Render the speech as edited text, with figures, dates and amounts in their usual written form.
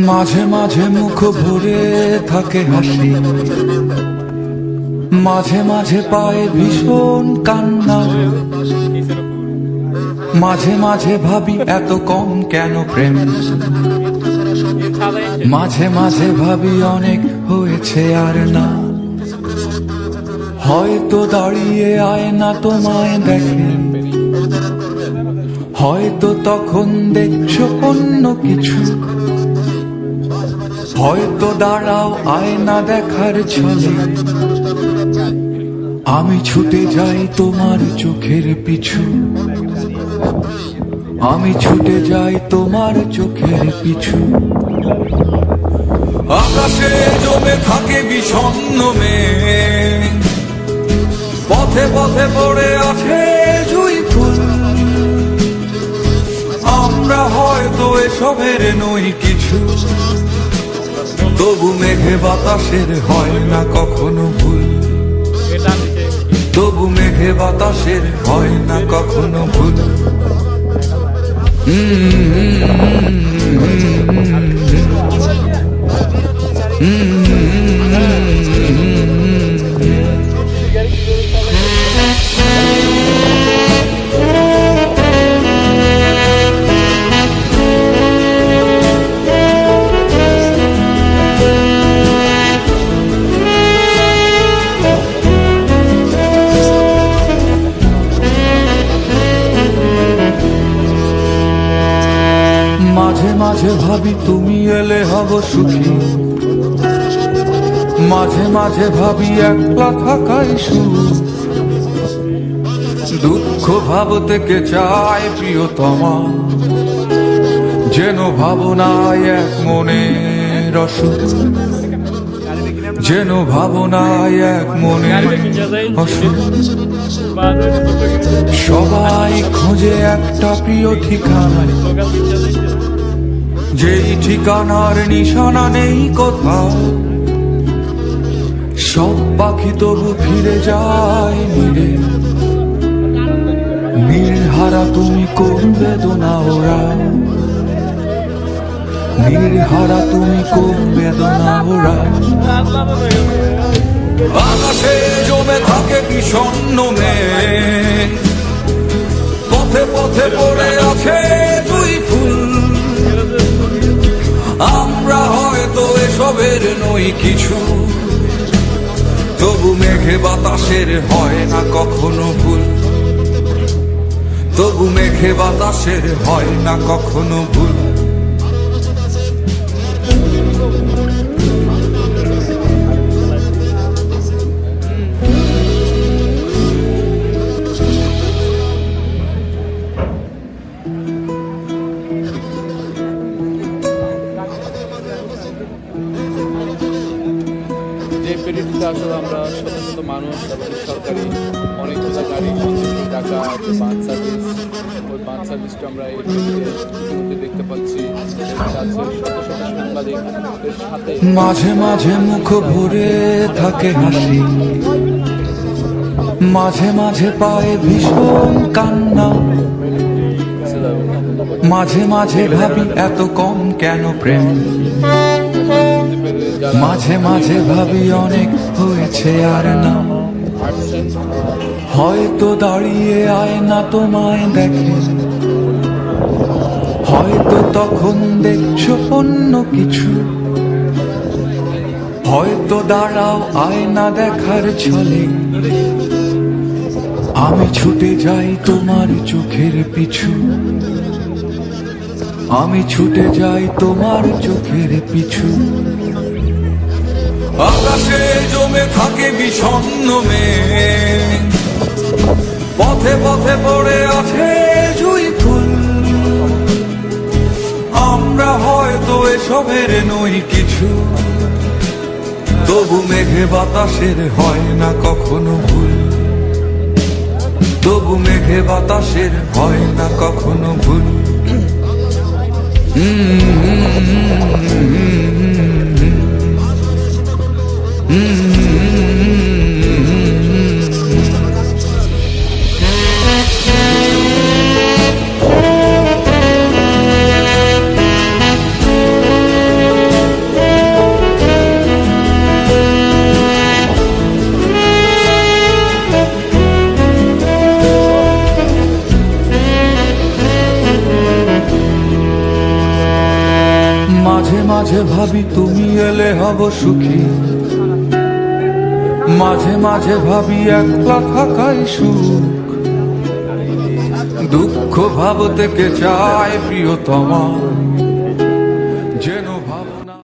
মাঝে মাঝে মুখ ভরে থাকে হাসি, মাঝে মাঝে পায়ে ভীষণ কান্না, মাঝে মাঝে ভাবি এত কম কেন প্রেম, মাঝে মাঝে ভাবি অনেক হয়েছে আর না। হয়তো দাঁড়িয়ে আয়না তোমায় দেখে, হয়তো তখন দেখছো অন্য কিছু, হয়তো দাঁড়াও আয়না দেখার ছলে, আমি ছুটে যাই তোমার চোখের পিছু, আমি ছুটে যাই তোমার চোখের পিছু। আকাশে জমে থাকে বিষণ্ণ মেঘ, পথে পথে পড়ে আছে জুঁই ফুল, আমরা হয়তো এসবের নই কিছু, তবু মেঘে বাতাসের হয় না কখনো ভুল, তবু মেঘে বাতাসের হয় না কখনো ভুল। মাঝে মাঝে ভাবি তুমি এলে হব সুখী, মাঝে মাঝে ভাবি একলা থাকাই সুখ, দুঃখ ভাব থেকে চায় প্রিয়তমা, যেন ভাবনায় এক মনের অসুখ, যেন ভাবনায় এক মনের অসুখ। সবাই খোঁজে একটা প্রিয় ঠিকানা, যেই ঠিকানার নিশানা নেই কোথাও, সব পাখি তবু ফিরে যায় নীড়ে, নীড়হারা তুমি কোন বেদনা ওরা, নীড়হারা তুমি কোন বেদনা ওরা। আকাশে জমে থাকে বিষণ্ণ মেঘ, পথে পথে পড়ে আছে জুঁই ফুল, আমরা হয়তো এসবের নই কিছু, তবু মেঘে বাতাসের হয় না কখনো ভুল, তবু মেঘে বাতাসের হয় না কখনো ভুল। আসলে আমরা শত শত মানুষ এবং সরকারি অনেকগুলো গাড়ি ঢাকা বাস সার্ভিস, ওই বাস সার্ভিসটা আমরা এই মুহূর্তে দেখতে পাচ্ছি। মাঝে মাঝে মুখ ভরে থাকে হাসি, মাঝে মাঝে পায়ে ভীষণ কান্না, মাঝে মাঝে ভাবি এত কম কেন প্রেম, মাঝে মাঝে ভাবি অনেক হয়েছে আর না। হয়তো দাঁড়িয়ে আয়না তোমায় দেখে, হয়তো তখন দেখছো অন্য কিছু, হয়তো দাঁড়াও আয়না দেখার ছলে, আমি ছুটে যাই তোমার চোখের পিছু, আমি ছুটে যাই তোমার চোখের পিছু। আকাশে জমে থাকে বিষণ্ণ মেঘ, পথে পথে পড়ে আছে জুঁই ফুল, আমরা হয়তো এসবের নই কিছু, তবু মেঘে বাতাসের হয় না কখনো ভুল, তবু মেঘে বাতাসের হয় না কখনো ভুল। মাঝে মাঝে ভাবি তুমি এলে হব সুখী, মাঝে মাঝে ভাবি একলা থাকাই সুখ। দুঃখ ভাব থেকে চায় প্রিয়তমা,